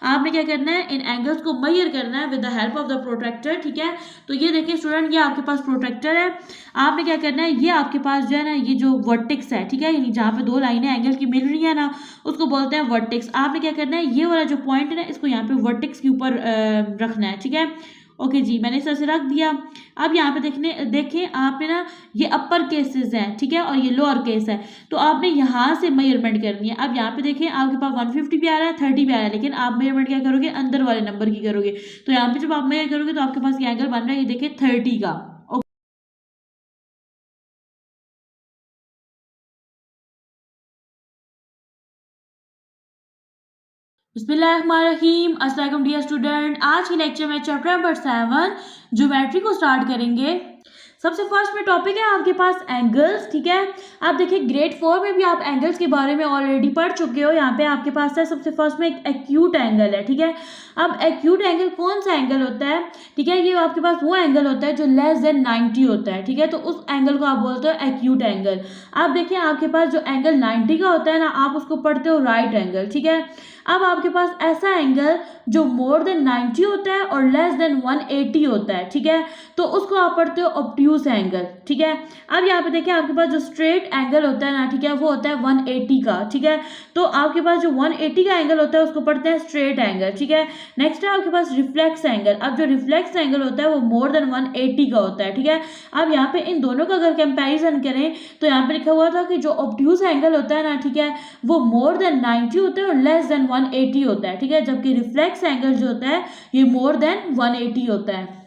आपने क्या करना है, इन एंगल्स को मेजर करना है with the help of the protractor, ठीक है। तो ये देखिए स्टूडेंट, ये आपके पास प्रोट्रैक्टर है। आपने क्या करना है, ये आपके पास जो है ना, ये जो वर्टेक्स है, ठीक है, यानी जहाँ पे दो लाइनें एंगल की मिल रही है ना, उसको बोलते हैं वर्टेक्स। आपने क्या करना है, ये वाला जो पॉइंट है ना, इसको यहाँ पे वर्टेक्स के ऊपर रखना है, ठीक है। ओके जी, मैंने इस तरह से रख दिया। अब यहाँ पे देखें आपने ना, ये अपर केसेस हैं, ठीक है, और ये लोअर केस है। तो आपने यहाँ से मेजरमेंट करनी है। अब यहाँ पे देखें आपके पास 150 भी आ रहा है, 30 भी आ रहा है, लेकिन आप मेजरमेंट क्या करोगे, अंदर वाले नंबर की करोगे। तो यहाँ पे जब आप मेजर करोगे तो आपके पास ये एंगल बन रहा है, ये देखिए 30 का। बिस्मिल्लाहिर्रहमानिर्रहीम, अस्सलाम वालेकुम डियर स्टूडेंट। आज के लेक्चर में चैप्टर नंबर 7 ज्योमेट्री को स्टार्ट करेंगे। सबसे फर्स्ट में टॉपिक है आपके पास एंगल्स, ठीक है। आप देखिए ग्रेड 4 में भी आप एंगल्स के बारे में ऑलरेडी पढ़ चुके हो। यहाँ पे आपके पास है सबसे फर्स्ट में एक एक्यूट एंगल है, ठीक है। अब एक्यूट एंगल कौन सा एंगल होता है, ठीक है, ये आपके पास वो एंगल होता है जो लेस देन 90 होता है, ठीक है। तो उस एंगल को आप बोलते हो एक्यूट एंगल। आप देखिए आपके पास जो एंगल 90 का होता है ना, आप उसको पढ़ते हो राइट एंगल, ठीक है। अब आपके पास ऐसा एंगल जो मोर देन 90 होता है और लेस देन 180 होता है, ठीक है, तो उसको आप पढ़ते हो ऑब्ट्यूज एंगल, ठीक है। अब यहाँ पे देखिए आपके पास जो स्ट्रेट एंगल होता है ना, ठीक है, वो होता है 180 का, ठीक है। तो आपके पास जो 180 का एंगल होता है उसको पढ़ते हैं स्ट्रेट एंगल, ठीक है। नेक्स्ट है आपके पास रिफ्लेक्स एंगल। अब जो रिफ्लेक्स एंगल होता है वो मोर देन 180 का होता है, ठीक है। अब यहाँ पे इन दोनों का अगर कंपैरिजन करें तो यहाँ पे लिखा हुआ था कि जो ऑब्ट्यूज एंगल होता है ना, ठीक है, वो मोर देन 90 होता है और लेस देन 180 होता है, ठीक है, जबकि रिफ्लेक्स एंगल जो होता है ये मोर देन 180 होता है।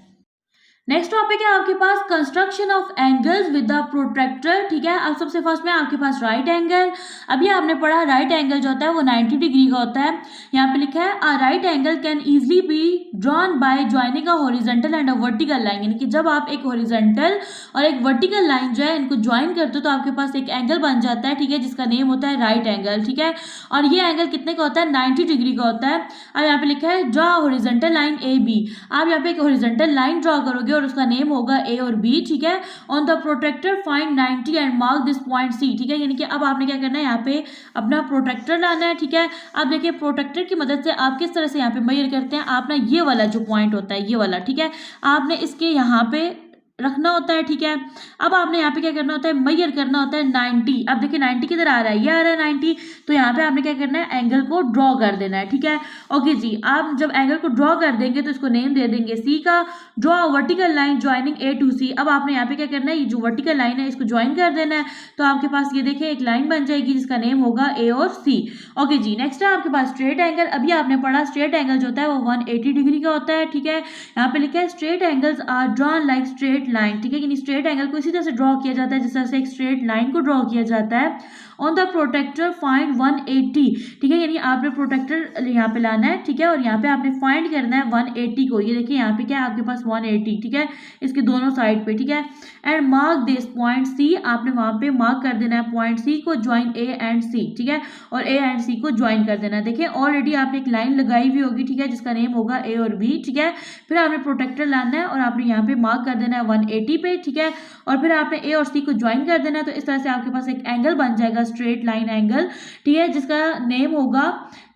नेक्स्ट टॉपिक है आपके पास construction of angles with the protractor, ठीक है। अब सबसे फर्स्ट में आपके पास राइट एंगल। अभी आपने पढ़ा राइट एंगल जो होता है वो 90 डिग्री का होता है। यहाँ पे लिखा है अ right angle can easily be drawn by joining a horizontal and a vertical line, यानी कि जब आप एक हॉरिजॉन्टल और एक वर्टिकल लाइन जो है इनको ज्वाइन करते हो तो आपके पास एक एंगल बन जाता है, ठीक है, जिसका नेम होता है राइट एंगल, ठीक है। और ये एंगल कितने का होता है, 90 डिग्री का होता है। अब यहाँ पे लिखा है draw horizontal line A B. आप यहाँ पे एक हॉरिजॉन्टल लाइन ड्रॉ करोगे और उसका नेम होगा ए और बी, ठीक है। On the protractor find 90 and mark this point C, ठीक है, यानी कि अब आपने क्या करना है, यहाँ पे अपना प्रोट्रैक्टर लाना है, ठीक है। अब देखिए प्रोट्रैक्टर की मदद से आप किस तरह से यहाँ पे मेजर करते हैं। आप ना ये वाला जो पॉइंट होता है ये वाला, ठीक है, आपने इसके यहाँ पे रखना होता है, ठीक है। अब आपने यहाँ पे क्या करना होता है, मेजर करना होता है 90। अब देखिए 90 किधर आ रहा है, ये आ रहा है 90। तो यहाँ पे आपने क्या करना है, एंगल को ड्रॉ कर देना है, ठीक है। ओके जी, आप जब एंगल को ड्रॉ कर देंगे तो इसको नेम दे देंगे सी का। Draw vertical line joining A to C. अब आपने यहाँ पे क्या करना है, ये जो वर्टिकल लाइन है इसको ज्वाइन कर देना है। तो आपके पास ये देखिए एक लाइन बन जाएगी जिसका नेम होगा ए और सी। ओके जी, नेक्स्ट है आपके पास स्ट्रेट एंगल। अभी आपने पढ़ा स्ट्रेट एंगल जो होता है वो 180 डिग्री का होता है, ठीक है। यहाँ पे लिखा है straight angles are drawn like straight line, ठीक है, यानी स्ट्रेट एंगल को इसी तरह से ड्रॉ किया जाता है जिस तरह से एक स्ट्रेट लाइन को ड्रॉ किया जाता है। ऑन द प्रोटेक्टर फाइंड 180, ठीक है, यानी आपने प्रोटेक्टर यहाँ पे लाना है, ठीक है, और यहाँ पे आपने फाइंड करना है 180 को। ये देखिए यहाँ पे क्या है आपके पास 180, ठीक है, इसके दोनों साइड पे, ठीक है। And mark this point C. आपने वहां पे मार्क कर देना है पॉइंट सी को, ज्वाइन ए एंड सी, ठीक है, और ए एंड सी को ज्वाइन कर देना है। देखिए ऑलरेडी आपने एक लाइन लगाई हुई होगी, ठीक है, जिसका नेम होगा ए और बी, ठीक है। फिर आपने प्रोटेक्टर लाना है और आपने यहाँ पे मार्क कर देना है 180 पे, ठीक है, और फिर आपने ए और सी को ज्वाइन कर देना है। तो इस तरह से आपके पास एक एंगल बन जाएगा, स्ट्रेट लाइन एंगल, ठीक है, जिसका नेम होगा,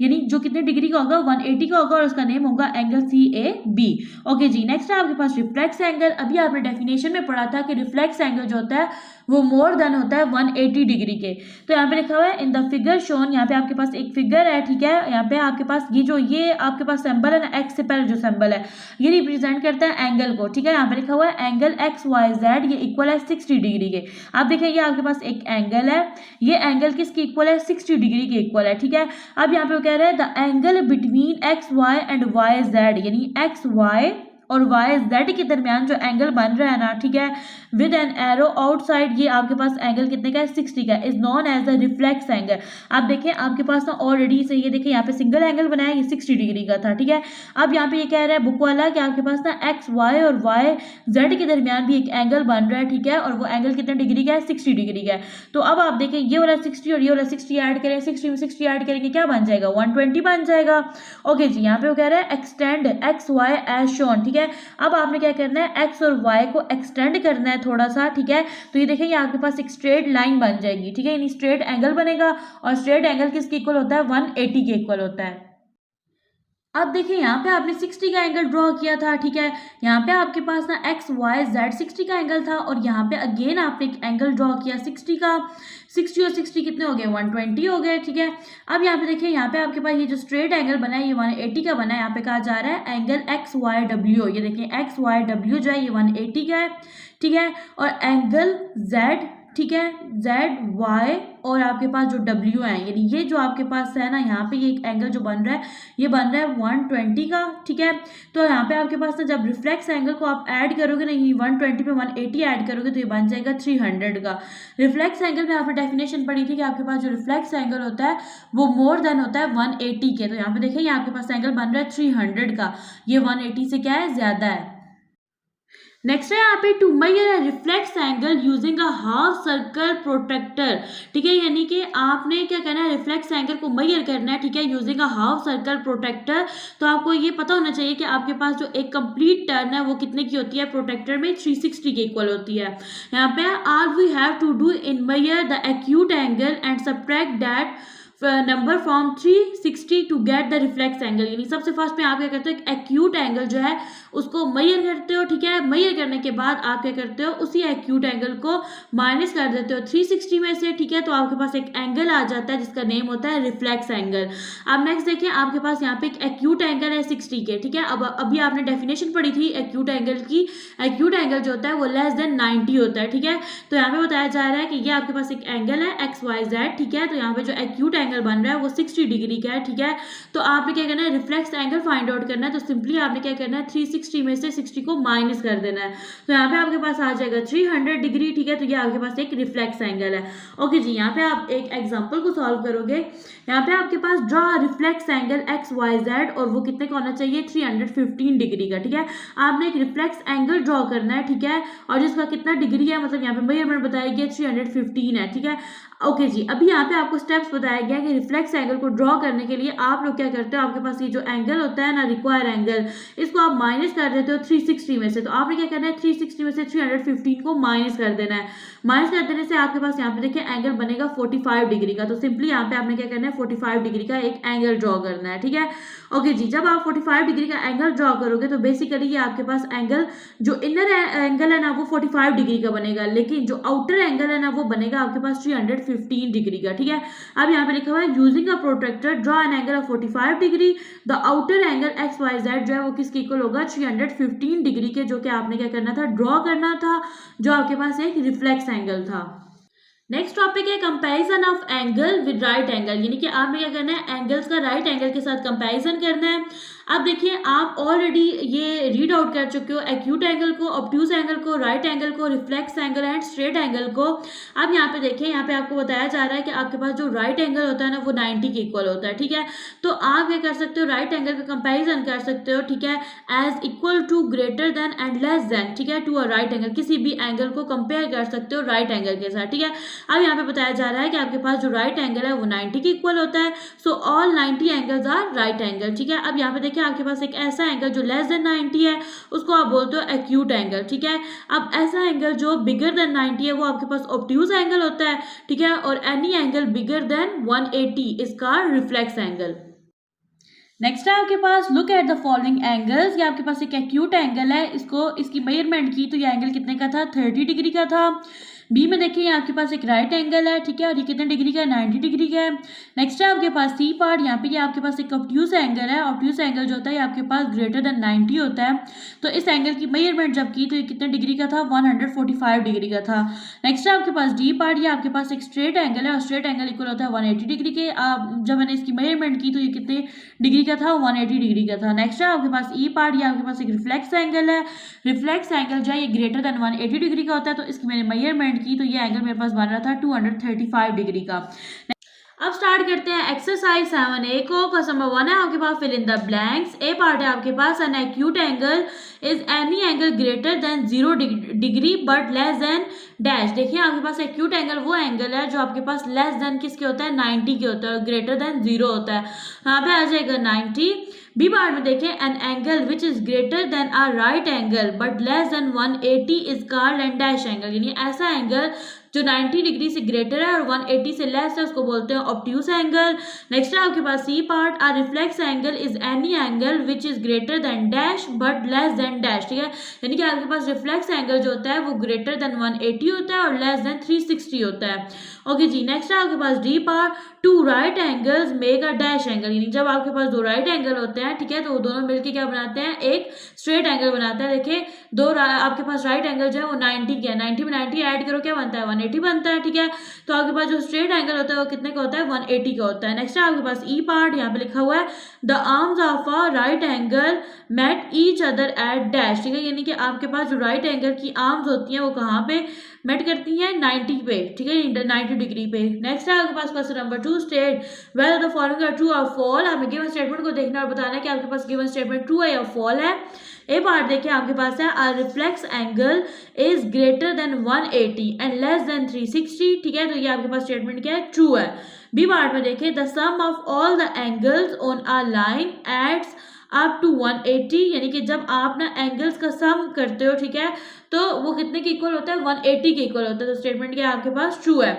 यानी जो कितने डिग्री का होगा, 180 का होगा, और उसका नेम होगा angle C A B. Okay जी, नेक्स्ट है आपके पास रिफ्लेक्स एंगल। अभी आपने डेफिनेशन में पढ़ा था कि रिफ्लेक्स एंगल जो होता है वो मोर देन होता है 180 डिग्री के। तो यहाँ पे लिखा हुआ है इन द फिगर शोन। यहाँ पे आपके पास एक फिगर है, ठीक है, यहाँ पे आपके पास ये आपके पास सिंबल है ना, एक्स से पहले जो सिंबल है ये रिप्रेजेंट करता है एंगल को, ठीक है। यहाँ पे लिखा हुआ है एंगल एक्स वाई जेड, ये इक्वल है 60 डिग्री के। आप देखिए ये आपके पास एक एंगल है, ये एंगल किसकी इक्वल है, 60 डिग्री के इक्वल है, ठीक है। अब यहाँ पे वो कह रहे हैं the angle between X Y and Y Z, यानी एक्स वाई और वाई जेड के दरमियान जो एंगल बन रहा है ना, ठीक है, विद एन एरो आउटसाइड, ये आपके पास एंगल कितने का है, 60 का, is known as the reflex angle. आप देखें आपके पास ना ऑलरेडी से ये देखिए यहाँ पे सिंगल एंगल बनाया, ये 60 डिग्री का था, ठीक है। अब यहाँ पे ये कह रहा है बुक वाला कि आपके पास ना एक्स वाई और वाई जेड के दरमियान भी एक एंगल बन रहा है, ठीक है, और वो एंगल कितने डिग्री का है, 60 डिग्री का है। तो अब आप देखें ये वाला 60 और ये वाला 60 ऐड करें, 60 में 60 ऐड करेंगे क्या बन जाएगा, 120 बन जाएगा। ओके जी, यहाँ पे वो कह रहा है extend X Y as shown, ठीक है। अब आपने क्या करना है, एक्स और वाई को एक्सटेंड करना है थोड़ा सा, ठीक है। तो ये देखिए आपके पास एक स्ट्रेट लाइन बन जाएगी, ठीक है, यानी स्ट्रेट एंगल बनेगा, और स्ट्रेट एंगल किसके इक्वल होता है, 180 के इक्वल होता है। अब देखिए यहाँ पे आपने 60 का एंगल ड्रॉ किया था, ठीक है। यहाँ पे आपके पास ना एक्स वाई जेड 60 का एंगल था और यहाँ पे अगेन आपने एक एंगल ड्रॉ किया 60 का। 60 और 60 कितने हो गए, 120 हो गए, ठीक है। अब यहाँ पे देखिए, यहाँ पे आपके पास ये जो स्ट्रेट एंगल बना है ये 180 का बना है। यहाँ पे कहा जा रहा है एंगल एक्स वाई डब्ल्यू, ये देखिए एक्स वाई डब्ल्यू जो है ये 180 का है, ठीक है। और एंगल जेड, ठीक है, जेड वाई और आपके पास जो डब्ल्यू है, यानी ये जो आपके पास है ना, यहाँ पे ये एक एंगल जो बन रहा है ये बन रहा है 120 का, ठीक है। तो यहाँ पे आपके पास ना जब रिफ्लेक्स एंगल को आप ऐड करोगे ना, ये 120 पे 180 ऐड करोगे तो ये बन जाएगा 300 का। रिफ्लेक्स एंगल में आपने डेफिनेशन पढ़ी थी कि आपके पास जो रिफ्लेक्स एंगल होता है वो मोर देन होता है 180 के। तो यहाँ पे देखिए, यहाँ आपके पास एंगल बन रहा है 300 का, ये 180 से क्या है, ज्यादा है। नेक्स्ट है यहाँ पे to measure a reflex angle using a half circle protractor, ठीक है। यानी कि आपने क्या करना है, रिफ्लेक्स एंगल को मेजर करना है, ठीक है, using a half circle protractor. तो आपको ये पता होना चाहिए कि आपके पास जो एक कंप्लीट टर्न है वो कितने की होती है, प्रोटेक्टर में 360 के इक्वल होती है। यहाँ पे are we have to do in measure the acute angle and subtract that number from 360 to get the reflex angle. यानी सबसे फर्स्ट में आप क्या करते हो, एक एक्यूट एंगल जो है उसको मेजर करते हो, ठीक है। मेजर करने के बाद आप क्या करते हो, उसी एक्यूट एंगल को माइनस कर देते हो 360 में से, ठीक है। तो आपके पास एक एंगल आ जाता है जिसका नेम होता है रिफ्लेक्स एंगल। अब नेक्स्ट देखिए, आपके पास यहाँ पे एक एक्यूट एंगल है 60 के, ठीक है। अब अभी आपने डेफिनेशन पढ़ी थी एक्यूट एंगल की, एक्यूट एंगल जो होता है वो लेस देन 90 होता है, ठीक है। तो यहाँ पे बताया जा रहा है कि ये आपके पास एक एंगल है एक्स वाई जेड, ठीक है। तो यहाँ पे जो एक्यूट एंगल बन रहा है वो 60 डिग्री का है, ठीक है। तो आपने क्या करना है, रिफ्लेक्स एंगल फाइंड आउट करना है। तो सिंपली आपने क्या करना है, 360 में से 60 को माइनस कर देना है। तो यहाँ पे आपके पास आ जाएगा 300 डिग्री, ठीक है। तो ये आपके पास एक रिफ्लेक्स एंगल है। ओके जी, यहाँ पे आप एक एग्जांपल को सॉल्व करोगे। यहाँ पे आपके पास draw reflex angle X Y Z और वो कितने का होना चाहिए, 315 डिग्री का, ठीक है। आपने एक रिफ्लेक्स एंगल ड्रॉ करना है, ठीक है, और जिसका कितना डिग्री है, मतलब यहाँ पे मेजरमेंट बताया गया 315 है, ठीक है। ओके जी, अभी यहाँ पे आपको स्टेप्स बताया गया कि रिफ्लेक्स एंगल को ड्रॉ करने के लिए आप लोग क्या करते हो, आपके पास ये जो एंगल होता है ना, रिक्वायर एंगल, इसको आप माइनस कर देते हो 360 में से। तो आपने क्या करना है, 360 में से 315 को माइनस कर देना है। माइनस कर देने से आपके पास यहाँ पे देखिए एंगल बनेगा 45 डिग्री का। तो सिंपली यहाँ पे आपने क्या करना है, 45 डिग्री का एक एंगल ड्रॉ करना है, ठीक है। ओके जी, जब आप 45 डिग्री का एंगल ड्रॉ करोगे तो बेसिकली ये आपके पास एंगल जो इनर एंगल है ना वो 45 डिग्री का बनेगा, लेकिन जो आउटर एंगल है ना वो बनेगा आपके पास 315 डिग्री का, ठीक है। अब यहाँ पे लिखा हुआ है using a protractor draw an angle of 45 degree, the outer angle X Y Z जो है वो किसके इक्वल होगा, 315 डिग्री के, जो कि आपने क्या करना था, ड्रॉ करना था, जो आपके पास एक रिफ्लेक्स एंगल था। नेक्स्ट टॉपिक है comparison of angle with right angle, यानी कि आपने क्या करना है, एंगल्स का राइट एंगल के साथ कंपैरिजन करना है। अब देखिए, आप ऑलरेडी ये रीड आउट कर चुके हो एक्यूट एंगल को, ऑब्ट्यूज एंगल को, राइट एंगल को, reflex angle and straight angle को। अब यहाँ पे देखिए, यहाँ पे आपको बताया जा रहा है कि आपके पास जो राइट एंगल होता है ना वो 90 के इक्वल होता है, ठीक है। तो आप क्या कर सकते हो, राइट एंगल का कंपैरिजन कर सकते हो, ठीक है, as equal to, greater than and less than, ठीक है, टू अ राइट एंगल। किसी भी एंगल को कंपेयर कर सकते हो राइट एंगल के साथ, ठीक है। अब यहाँ पे बताया जा रहा है कि आपके पास जो राइट एंगल है वो 90 के इक्वल होता है। So all 90 angles are right angle, ठीक है। अब यहाँ पे देखिए, आपके पास एक ऐसा एंगल जो लेस देन 90 है उसको आप बोलते हो एक्यूट एंगल, ठीक है। अब ऐसा एंगल जो बिगर देन 90 है वो आपके पास ऑब्ट्यूज एंगल होता है, ठीक है। और एनी एंगल बिगर देन 180 इसका रिफ्लेक्स एंगल। नेक्स्ट है आपके पास look at the following angles. ये आपके पास एक एक्यूट एंगल है, इसको इसकी मेजरमेंट की तो ये एंगल कितने का था, 30 डिग्री का था। बी में देखिए, आपके पास एक राइट एंगल है, ठीक है, और ये कितने डिग्री का है, 90 डिग्री का है। नेक्स्ट है आपके पास सी पार्ट, यहाँ पे ये आपके पास एक ऑब्ट्यूज एंगल है। ऑब्ट्यूज एंगल जो होता है ये आपके पास ग्रेटर देन 90 होता है। तो इस एंगल की मेजरमेंट जब की तो ये कितने डिग्री का था, 145 डिग्री का था। नेक्स्ट है आपके पास डी पार्ट, ये आपके पास एक स्ट्रेट एंगल है और स्ट्रेट एंगल इक्वल होता है 180 डिग्री के। जब मैंने इसकी मेजरमेंट की तो ये कितने डिग्री का था, 180 डिग्री का था। नेक्स्ट है आपके पास ई पार्ट, ये आपके पास एक रिफ्लेक्स एंगल है। रिफ्लेक्स एंगल जो है ये ग्रेटर देन 180 डिग्री का होता है। तो इसकी मैंने मेजरमेंट की तो ये एंगल मेरे पास बन रहा था 235 डिग्री का। अब स्टार्ट करते हैं एक्सरसाइज 7A को। क्वेश्चन नंबर 1 है आपके पास fill in the blanks. A part है आपके पास an acute angle is any angle greater than 0 degree but less than dash. देखिए, आपके पास एक्यूट एंगल वो एंगल है जो आपके पास लेस देन किसके होता है, 90 के होता है, और ग्रेटर देन 0 होता है। यहाँ पे आ जाएगा 90। बी पार्ट में देखें, an angle which is greater than a right angle but less than 180 is called and dash angle. यानी ऐसा एंगल जो 90 डिग्री से ग्रेटर है और 180 से लेस है उसको बोलते हैं ऑब्ट्यूज एंगल। नेक्स्ट है आपके पास C part, a reflex angle is any angle which is greater than dash but less than dash, ठीक है, यानी कि आपके पास रिफ्लेक्स एंगल जो होता है वो ग्रेटर देन 180 होता है और लेस देन 360 होता है। ओके जी, नेक्स्ट है आपके पास D part, two right angles make a dash angle, यानी जब आपके पास दो राइट एंगल होते हैं, ठीक है, तो वो दोनों मिलके क्या बनाते हैं, एक स्ट्रेट एंगल बनाते हैं। देखिए आपके पास राइट एंगल जो है वो 90 का है, 90 में 90 ऐड करो क्या बनता है, 180 बनता है, ठीक है। तो आपके पास जो स्ट्रेट एंगल होता है वो कितने का होता है, 180 का होता है। नेक्स्ट है आपके पास ई पार्ट, यहाँ पे लिखा हुआ है the arms of a right angle meet each other at dash, ठीक है, यानी कि आपके पास जो राइट एंगल की आर्म्स होती हैं वो कहाँ पे मेट करती हैं, 90 पे, ठीक है, 90 डिग्री पे। नेक्स्ट है आपके पास question number 2, state whether the following are true और फॉल। हमें गिवन स्टेटमेंट को देखना और बताना है कि आपके पास गिवन स्टेटमेंट ट्रू है या फॉल है। ए पार्ट देखिए आपके पास है अ reflex angle is greater than 180 and less than 360, ठीक है, तो ये आपके पास स्टेटमेंट क्या है, ट्रू है। बी पार्ट में देखिए the sum of all the angles on a line adds up to 180, यानी कि जब आप ना एंगल्स का सम करते हो, ठीक है, तो वो कितने के इक्वल होता है, 180 के इक्वल होता है। तो स्टेटमेंट क्या आपके पास ट्रू है।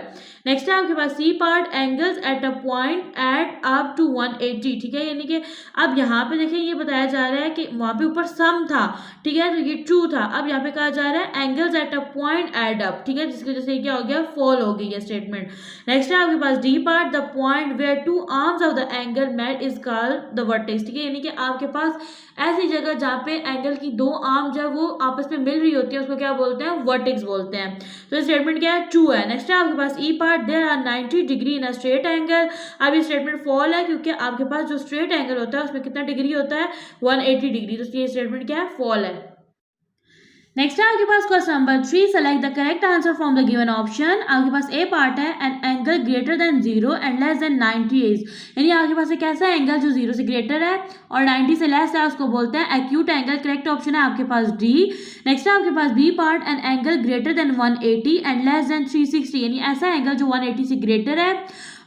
नेक्स्ट है आपके पास C part, angles at a point add up to 180, ठीक है, यानी कि अब यहाँ पे देखिए ये बताया जा रहा है कि वहाँ पे ऊपर सम था, ठीक है, तो ये ट्रू था। अब यहाँ पे कहा जा रहा है angles at a point add up, ठीक है, जिसकी वजह से क्या हो गया, फॉल हो गई है स्टेटमेंट। नेक्स्ट है आपके पास D part, the point where two arms of the angle meet is called the vertex, ठीक है, यानी कि आपके पास ऐसी जगह जहाँ पे एंगल की दो आर्म जो है वो आपस में मिल रही होती है उसको क्या बोलते हैं, वर्टेक्स बोलते हैं। तो स्टेटमेंट क्या है, ट्रू है। नेक्स्ट है आपके पास E part, there are 90 degree in a straight angle. अब ये स्टेटमेंट फॉल है क्योंकि आपके पास जो स्ट्रेट एंगल होता है उसमें कितना डिग्री होता है, 180 डिग्री, तो ये स्टेटमेंट क्या है, फॉल है। नेक्स्ट है आपके पास question number 3, select the correct answer from the given option. आपके पास ए पार्ट है an angle greater than 0 and less than 90 is, यानी आपके पास एक ऐसा एंगल जो 0 से ग्रेटर है और 90 से लेस है उसको बोलते हैं एक्यूट एंगल। करेक्ट ऑप्शन है आपके पास डी। नेक्स्ट है आपके पास B part, an angle greater than 180 and less than 360, यानी ऐसा एंगल जो 180 से ग्रेटर है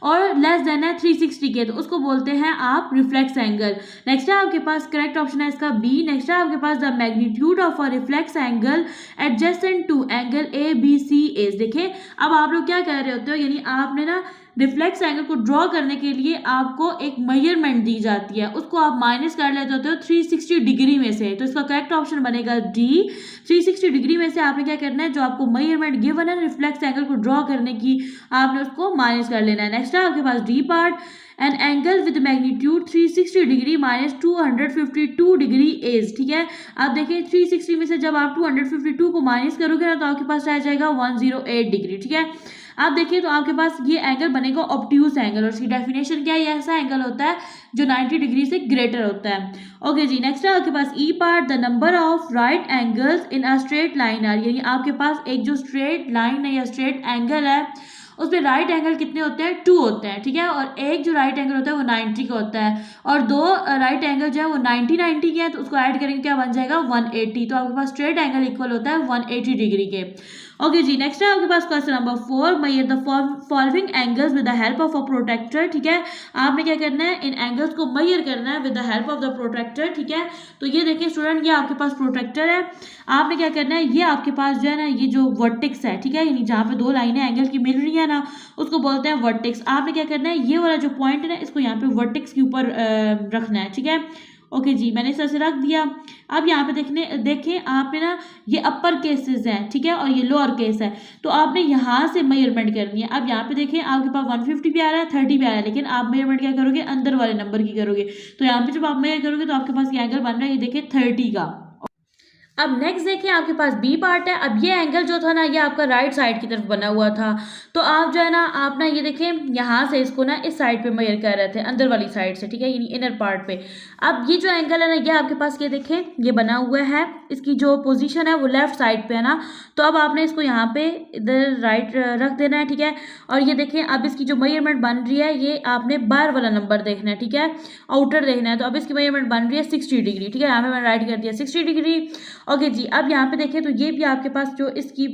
और लेस देन है 360 के, तो उसको बोलते हैं आप रिफ्लेक्स एंगल। नेक्स्ट है आपके पास करेक्ट ऑप्शन है इसका बी। नेक्स्ट है आपके पास the magnitude of a reflex angle adjacent to angle A B C is. देखिए अब आप लोग क्या कह रहे होते हो, यानी आपने ना रिफ्लेक्स एंगल को ड्रॉ करने के लिए आपको एक मेजरमेंट दी जाती है, उसको आप माइनस कर लेते होते हो 360 डिग्री में से, तो इसका करेक्ट ऑप्शन बनेगा डी। 360 डिग्री में से आपने क्या करना है, जो आपको मेजरमेंट गिवन है रिफ्लेक्स एंगल को ड्रॉ करने की, आपने उसको माइनस कर लेना है। नेक्स्ट है आपके पास D part, an angle with magnitude 360 degree minus 252 degree is, ठीक है। आप देखिए 360 में से जब आप 252 को माइनस करोगे ना तो आपके पास रह जाएगा 108 डिग्री, ठीक है। आप देखिए तो आपके पास ये एंगल बनेगा ऑब्ट्यूज एंगल और इसकी डेफिनेशन क्या है, ये ऐसा एंगल होता है जो 90 डिग्री से ग्रेटर होता है। ओके जी, नेक्स्ट है आपके पास E part, the number of right angles in a straight line are, यानी आपके पास एक जो स्ट्रेट लाइन है या स्ट्रेट एंगल है उसमें राइट एंगल कितने होते हैं, 2 होते हैं, ठीक है, और एक जो राइट एंगल होता है वो 90 का होता है और दो राइट एंगल जो है वो 90 के हैं, तो उसको ऐड करेंगे क्या बन जाएगा 180, तो आपके पास स्ट्रेट एंगल इक्वल होता है 180 डिग्री के। ओके जी, नेक्स्ट है आपके पास question number 4, measure the following angles with the help of a protractor, ठीक है, आपने क्या करना है, इन एंगल्स को मेजर करना है with the help of the protractor, ठीक है। तो ये देखिए स्टूडेंट, ये आपके पास प्रोटेक्टर है, आपने क्या करना है, ये आपके पास जो है ना ये जो वर्टेक्स है, ठीक है, यानी जहाँ पे दो लाइनें एंगल की मिल रही है ना उसको बोलते हैं वर्टेक्स। आपने क्या करना है, ये वाला जो पॉइंट है ना इसको यहाँ पे वर्टेक्स के ऊपर रखना है, ठीक है। ओके जी, मैंने इस तरह से रख दिया। अब यहाँ पे देखें आपने ना ये अपर केसेस हैं, ठीक है, और ये लोअर केस है, तो आपने यहाँ से मेजरमेंट करनी है। अब यहाँ पे देखें आपके पास 150 पे आ रहा है, 30 पे आ रहा है, लेकिन आप मेजरमेंट क्या करोगे, अंदर वाले नंबर की करोगे, तो यहाँ पे जब आप मेजर करोगे तो आपके पास ये एंगल बन रहा है, ये देखिए 30 का। अब नेक्स्ट देखिए आपके पास बी पार्ट है। अब ये एंगल जो था ना ये आपका राइट साइड की तरफ बना हुआ था, तो आप जो है ना आप ना ये देखिए यहाँ से इसको ना इस साइड पे मेजर कर रहे थे, अंदर वाली साइड से, ठीक है, यानी इनर पार्ट पे। अब ये जो एंगल है ना ये आपके पास ये देखें ये बना हुआ है, इसकी जो पोजीशन है वो लेफ्ट साइड पे है ना, तो अब आपने इसको यहाँ पे इधर राइट रख देना है, ठीक है। और ये देखें अब इसकी जो मेजरमेंट बन रही है ये आपने बार वाला नंबर देखना है, ठीक है, आउटर देखना है, तो अब इसकी मेजरमेंट बन रही है 60 डिग्री, ठीक है, यहाँ पे मैंने राइट कर दिया 60 डिग्री। ओके जी, अब यहाँ पे देखें तो ये भी आपके पास जो इसकी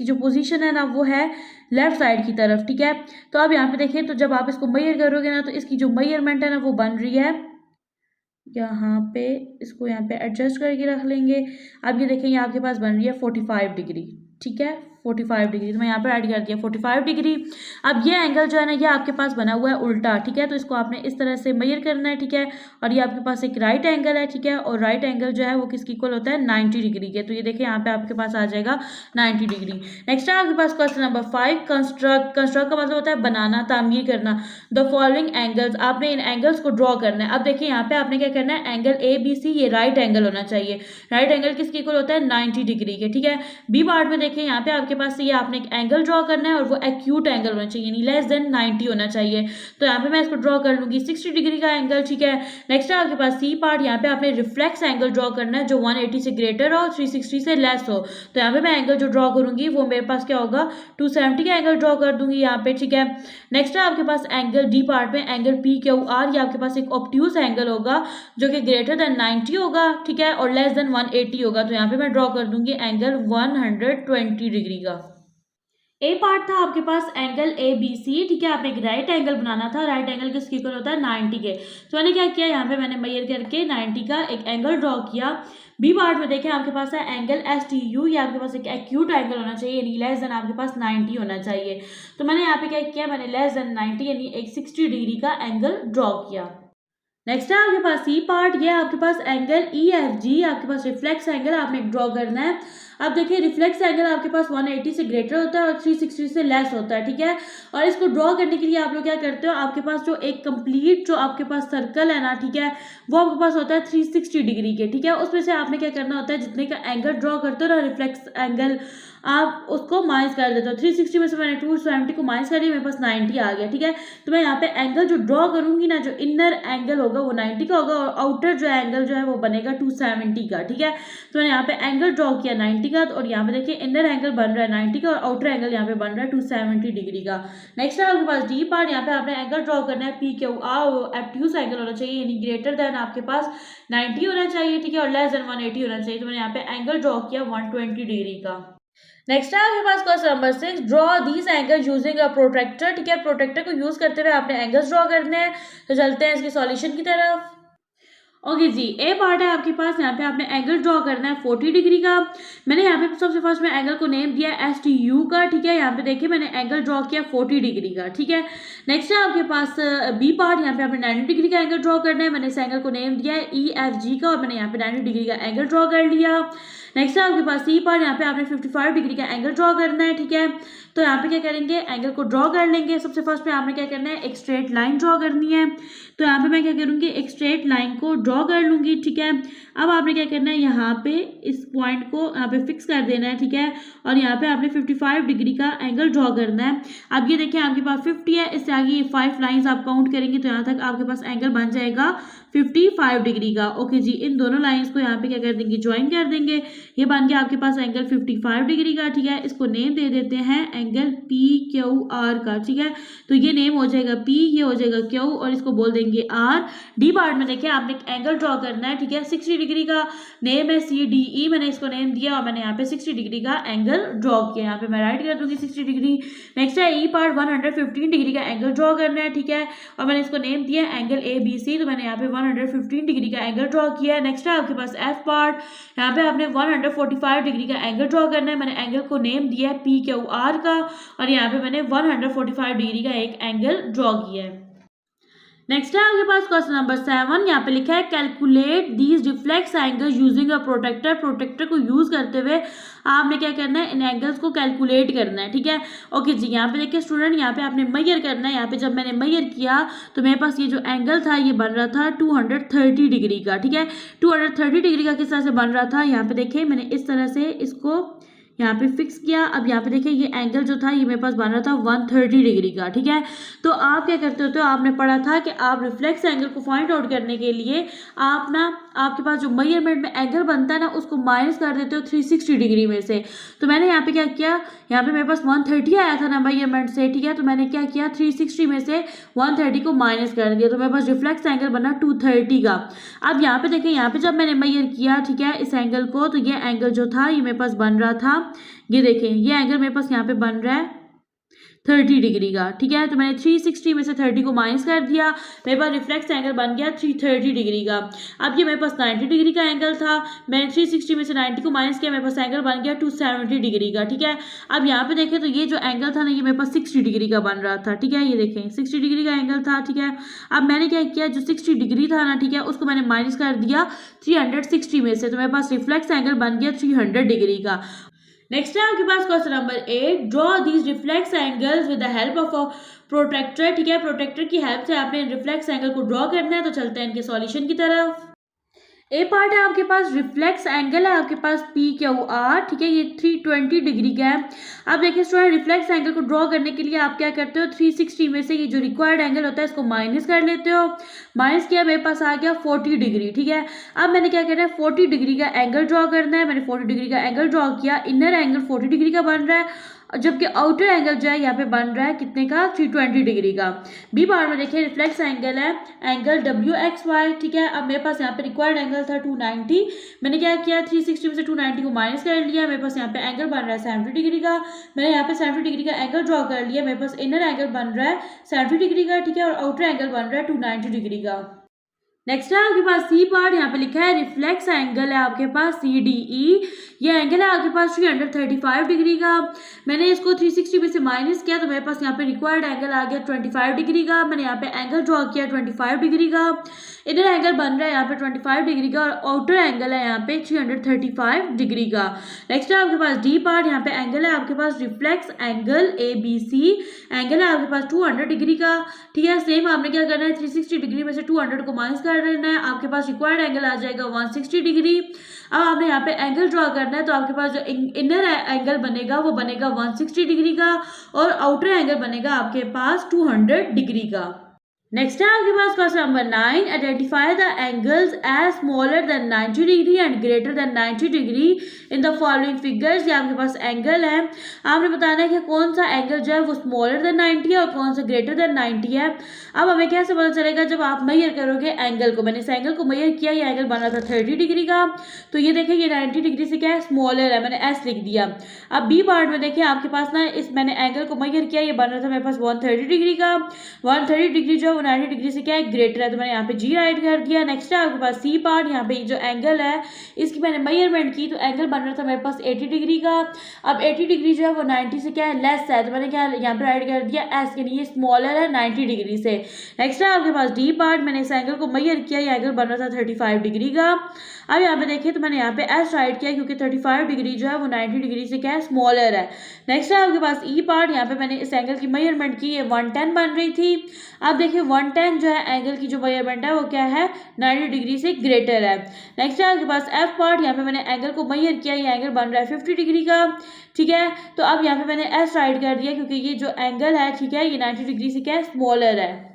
जो पोजीशन है ना वो है लेफ्ट साइड की तरफ, ठीक है। तो अब यहाँ पे देखें तो जब आप इसको मेजर करोगे ना तो इसकी जो मेजरमेंट है ना वो बन रही है यहाँ पे, इसको यहाँ पे एडजस्ट करके रख लेंगे। अब ये देखें ये आपके पास बन रही है 45 डिग्री, ठीक है, 45 डिग्री, तो मैं यहाँ पे ऐड कर दिया 45 डिग्री। अब ये एंगल जो है ना ये आपके पास बना हुआ है उल्टा, ठीक है, तो इसको आपने इस तरह से मेजर करना है, ठीक है। और ये आपके पास एक राइट एंगल है, ठीक है, और राइट एंगल जो है वो किसकी इक्वल होता है 90 डिग्री के, तो ये देखिए यहाँ पे आपके पास आ जाएगा 90 डिग्री। नेक्स्ट है आपके पास क्वेश्चन नंबर 5, कंस्ट्रक्ट। कंस्ट्रक्ट का मतलब होता है बनाना, तामीर करना। द फॉलोइंग एंगल्स, आपने इन एंगल्स को ड्रॉ करना है। अब देखिए यहाँ पे आपने क्या करना है, एंगल ABC ये राइट एंगल होना चाहिए। राइट एंगल किसके इक्वल होता है 90 डिग्री के, ठीक है। बी पार्ट में देखिए यहाँ पे आपके पास ये आपने एक एंगल ड्रॉ करना है और वो एक्यूट एंगल होना चाहिए, यानी लेस देन 90 होना चाहिए। तो यहाँ पे मैं इसको ड्रॉ कर लूंगी 60 डिग्री का एंगल, ठीक है। नेक्स्ट है आपके पास सी पार्ट, यहाँ पे आपने रिफ्लेक्स एंगल ड्रॉ करना है जो 180 से ग्रेटर हो, 360 से लेस हो। तो यहाँ पे मैं एंगल जो ड्रॉ करूंगी वो मेरे पास क्या होगा 270 का एंगल ड्रॉ कर दूंगी यहाँ पे, ठीक है। नेक्स्ट है आपके पास एंगल डी पार्ट में एंगल PQR, ये आपके पास एक ऑब्ट्यूज एंगल होगा जो कि ग्रेटर देन 90 होगा, ठीक है, और लेस देन 180 होगा। तो यहाँ पे मैं ड्रॉ कर दूंगी एंगल 120 डिग्री का। ए पार्ट था आपके पास एंगल ABC, ठीक है। आपने एक राइट एंगल बनाना था, राइट एंगल किसके इक्वल होता है 90 के। तो मैंने क्या किया, यहाँ पे मैंने मेजर करके 90 का एक एंगल ड्रॉ किया। बी पार्ट में देखें आपके पास है एंगल STU, ये आपके पास एक एक्यूट एंगल होना चाहिए, यानी लेस देन आपके पास 90 होना चाहिए। तो मैंने यहाँ पे क्या किया, मैंने लेस देन 90 यानी एक 60 डिग्री का एंगल ड्रॉ किया। नेक्स्ट है आपके पास सी पार्ट, ये आपके पास एंगल EFG, आपके पास रिफ्लेक्स एंगल आपने ड्रॉ करना है। अब देखिए रिफ्लेक्स एंगल आपके पास 180 से ग्रेटर होता है और 360 से लेस होता है, ठीक है। और इसको ड्रॉ करने के लिए आप लोग क्या करते हो, आपके पास जो एक कंप्लीट जो आपके पास सर्कल है ना, ठीक है, वो आपके पास होता है 360 डिग्री के, ठीक है। उसमें से आपने क्या करना होता है, जितने का एंगल ड्रॉ करते हो ना रिफ्लेक्स एंगल, आप उसको माइनस कर देते हो। 360 में से मैंने 270 को माइनस कर दिया, मेरे पास 90 आ गया, ठीक है। तो मैं यहाँ पे एंगल जो ड्रॉ करूंगी ना, जो इनर एंगल होगा वो 90 का होगा और आउटर जो एंगल जो है वो बनेगा 270 का, ठीक है। तो मैंने यहाँ पे एंगल ड्रॉ किया 90 का, और यहाँ पे देखिए इनर एंगल बन रहा है 90 का और आउटर एंगल यहाँ पे बन रहा है 270 डिग्री का। नेक्स्ट है आपके पास डी पार्ट, यहाँ पे आपने एंगल ड्रॉ करना है PQR, एब्ट्यूज एंगल होना चाहिए, यानी ग्रेटर देन आपके पास 90 होना चाहिए, ठीक है, और लेस देन 180 होना चाहिए। तो मैंने यहाँ पे एंगल ड्रॉ किया 120 डिग्री का। नेक्स्ट है आपके पास question number 6, draw these angle using a protractor, ठीक है। प्रोटेक्टर को यूज करते हुए आपने एंगल्स ड्रॉ करने हैं। तो चलते हैं इसके सॉल्यूशन की तरफ। ओके जी, ए पार्ट है आपके पास, यहाँ पे आपने एंगल ड्रॉ करना है 40 डिग्री का। मैंने यहाँ पे सबसे फर्स्ट में एंगल को नेम दिया STU का, ठीक है। यहाँ पे देखिए मैंने एंगल ड्रॉ किया 40 डिग्री का, ठीक है। नेक्स्ट है आपके पास बी पार्ट, यहाँ पे आपने 90 डिग्री का एंगल ड्रॉ करना है। मैंने इस एंगल को नेम दिया है EFG का और मैंने यहाँ पे 90 डिग्री का एंगल ड्रॉ कर लिया। नेक्स्ट है आपके पास सी पार्ट, यहाँ पे आपने 55 डिग्री का एंगल ड्रॉ करना है, ठीक है। तो यहाँ पे क्या करेंगे, एंगल को ड्रॉ कर लेंगे। सबसे फर्स्ट में आपने क्या करना है, एक स्ट्रेट लाइन ड्रॉ करनी है। तो यहाँ पे मैं क्या करूँगी, एक स्ट्रेट लाइन को ड्रॉ कर लूँगी, ठीक है। अब आपने क्या करना है, यहाँ पे इस पॉइंट को यहाँ पे फिक्स कर देना है, ठीक है। और यहाँ पे आपने 55 डिग्री का एंगल ड्रॉ करना है। अब ये देखिए आपके पास 50 है, इससे आगे ये 5 लाइन्स आप काउंट करेंगे तो यहाँ तक आपके पास एंगल बन जाएगा 55 डिग्री का। ओके जी, इन दोनों लाइन्स को यहाँ पे क्या कर देंगे, ज्वाइन कर देंगे। ये बन गया आपके पास एंगल 55 डिग्री का, ठीक है। इसको नेम दे देते हैं एंगल PQR का, ठीक है। तो ये नेम हो जाएगा P, ये हो जाएगा Q और इसको बोल देंगे R। डी पार्ट में देखिए आपने एक एंगल ड्रॉ करना है, ठीक है। 60 डिग्री का नेम है CDE, मैंने इसको नेम दिया और मैंने यहाँ पे 60 डिग्री का एंगल ड्रॉ किया। यहाँ पे मैं राइट कर दूंगी 60 डिग्री। नेक्स्ट है ई पार्ट, 115 डिग्री का एंगल ड्रॉ करना है, ठीक है। और मैंने इसको नेम दिया एंगल ABC, तो मैंने यहाँ पे 115 डिग्री का एंगल ड्रॉ किया है। नेक्स्ट है आपके पास एफ पार्ट, यहाँ पे आपने 145 डिग्री का एंगल ड्रॉ करना है। मैंने एंगल को नेम दिया है PQR का और यहाँ पे मैंने 145 डिग्री का एक एंगल ड्रॉ किया है। नेक्स्ट है आपके पास क्वेश्चन नंबर 7, यहाँ पे लिखा है calculate these reflex angle using a protractor. Protractor को यूज करते हुए आपने क्या करना है, इन एंगल्स को कैलकुलेट करना है, ठीक है। ओके जी, यहाँ पे देखिए स्टूडेंट, यहाँ पे आपने मेजर करना है। यहाँ पे जब मैंने मेजर किया तो मेरे पास ये जो एंगल था ये बन रहा था 230 डिग्री का, ठीक है। 230 डिग्री का किस तरह से बन रहा था, यहाँ पे देखिए मैंने इस तरह से इसको यहाँ पे फिक्स किया। अब यहाँ पे देखिए ये एंगल जो था ये मेरे पास बन रहा था 130 डिग्री का, ठीक है। तो आप क्या करते हो, तो आपने पढ़ा था कि आप रिफ्लेक्स एंगल को फाइंड आउट करने के लिए आप ना आपके पास जो मेजरमेंट में एंगल बनता है ना उसको माइनस कर देते हो 360 डिग्री में से। तो मैंने यहाँ पे क्या किया, यहाँ पे मेरे पास 130 आया था ना मेजरमेंट से, ठीक है। तो मैंने क्या किया, 360 में से 130 को माइनस कर दिया, तो मेरे पास रिफ्लेक्स एंगल बना 230 का। अब यहाँ पे देखिए, यहाँ पे जब मैंने मेजर किया, ठीक है, इस एंगल को, तो ये एंगल जो था ये मेरे पास बन रहा था, ये देखें ये एंगल मेरे पास यहाँ पे बन रहा है 30 डिग्री का, ठीक है। तो मैंने 360 में से 30 को माइनस कर दिया, मेरे पास रिफ्लेक्स एंगल बन गया 330 डिग्री का। अब ये मेरे पास 90 डिग्री का एंगल था, मैंने 360 में से 90 को माइनस किया, मेरे पास एंगल बन गया 270 डिग्री का, ठीक है। अब यहाँ पे देखें तो ये जो एंगल था ना, ये मेरे पास 60 डिग्री का बन रहा था, ठीक है। ये देखें 60 डिग्री का एंगल था, ठीक है। अब मैंने क्या किया, जो 60 डिग्री था ना, ठीक है, उसको मैंने माइनस कर दिया 360 में से, तो मेरे पास रिफ्लेक्स एंगल बन गया 300 डिग्री का। नेक्स्ट है आपके पास question number 8, draw these reflex angles with the help of a protractor, ठीक है। प्रोटेक्टर की हेल्प से आपने रिफ्लेक्स एंगल को ड्रॉ करना है। तो चलते हैं इनके सॉल्यूशन की तरफ। ए पार्ट है आपके पास रिफ्लेक्स एंगल है आपके पास पी क्यू आर, ठीक है, ये 320 डिग्री का है। अब देखिए स्टूडेंट, रिफ्लेक्स एंगल को ड्रॉ करने के लिए आप क्या करते हो, 360 में से ये जो रिक्वायर्ड एंगल होता है इसको माइनस कर लेते हो। माइनस किया, मेरे पास आ गया 40 डिग्री, ठीक है। अब मैंने क्या करना है, 40 डिग्री का एंगल ड्रॉ करना है। मैंने 40 डिग्री का एंगल ड्रॉ किया, इनर एंगल 40 डिग्री का बन रहा है, जबकि आउटर एंगल जो है यहाँ पे बन रहा है कितने का, 320 डिग्री का। बी पार्ट में देखिए रिफ्लेक्स एंगल है एंगल WXY, ठीक है। अब मेरे पास यहाँ पे रिक्वायर्ड एंगल था 290, मैंने क्या किया 360 में से 290 को माइनस कर लिया, मेरे पास यहाँ पे एंगल बन रहा है 70 डिग्री का। मैंने यहाँ पे 70 डिग्री का एंगल ड्रॉ कर लिया, मेरे पास इनर एंगल बन रहा है 70 डिग्री का, ठीक है, और आउटर एंगल बन रहा है 290 डिग्री का। नेक्स्ट है आपके पास सी पार्ट, यहाँ पे लिखा है रिफ्लेक्स एंगल है आपके पास CDE, ये एंगल है आपके पास 335 डिग्री का। मैंने इसको 360 में से माइनस किया, तो मेरे पास यहाँ पे रिक्वायर्ड एंगल आ गया 25 डिग्री का। मैंने यहाँ पे एंगल ड्रॉ किया 25 डिग्री का, इधर एंगल बन रहा है यहाँ पे 25 डिग्री का, और आउटर एंगल है यहाँ पे 335 डिग्री का। नेक्स्ट है आपके पास डी पार्ट, यहाँ पे एंगल है आपके पास रिफ्लेक्स एंगल ABC, एंगल है आपके पास 200 डिग्री का, ठीक है। सेम आपने क्या करना है, 360 डिग्री में से 200 को माइनस कर देना है, आपके पास रिक्वायर्ड एंगल आ जाएगा 160 डिग्री। अब आपने यहाँ पे एंगल ड्रॉ करना है, तो आपके पास जो इनर एंगल बनेगा वो बनेगा 160 डिग्री का, और आउटर एंगल बनेगा आपके पास 200 डिग्री का। नेक्स्ट है आपके पास question number 9, identify the angles as smaller than 90 degree and greater than 90 degree in the following figures. ये आपके पास एंगल है, आपने बताना है कि कौन सा एंगल जो है वो स्मॉलर देन 90 है और कौन सा ग्रेटर देन 90 है। अब हमें कैसे पता चलेगा, जब आप मेजर करोगे एंगल को। मैंने इस एंगल को मेजर किया, ये एंगल बना था 30 डिग्री का, तो ये देखिए ये 90 डिग्री से क्या है, स्मॉलर है, मैंने S लिख दिया। अब बी पार्ट में देखिए आपके पास ना, इस मैंने एंगल को मेजर किया, ये बन रहा था मेरे पास 130 डिग्री का, 130 डिग्री जो 90 डिग्री से क्या है, ग्रेटर है, तो मैंने यहाँ पे G राइट कर दिया। नेक्स्ट है आपके पास सी पार्ट, यहाँ पे जो एंगल है इसकी मैंने मेजरमेंट की, तो एंगल बन रहा था मेरे पास 80 डिग्री का। अब 80 डिग्री जो है वो 90 से क्या है, लेस है, तो मैंने क्या यहाँ पे राइट कर दिया S के लिए, स्मॉलर है 90 डिग्री से। नेक्स्ट है आपके पास डी पार्ट, मैंने इस एंगल को मेजर किया, ये एंगल बन रहा था 35 डिग्री का। अब यहाँ पे देखिए तो मैंने यहाँ पे S राइट किया, क्योंकि 35 डिग्री जो है वो 90 डिग्री से क्या है, स्मॉलर है। नेक्स्ट है आपके पास ई पार्ट, यहाँ पे मैंने इस एंगल की मेजरमेंट की, ये 110 बन रही थी। अब देखिए 110 जो है एंगल की जो मेजरमेंट है वो क्या है, 90 डिग्री से ग्रेटर है। नेक्स्ट है आपके पास एफ पार्ट, यहाँ पे मैंने एंगल को मेजर किया, ये एंगल बन रहा है 50 डिग्री का, ठीक है। तो अब यहाँ पे मैंने एस राइट कर दिया, क्योंकि ये जो एंगल है, ठीक है, ये 90 डिग्री से क्या है, स्मॉलर है।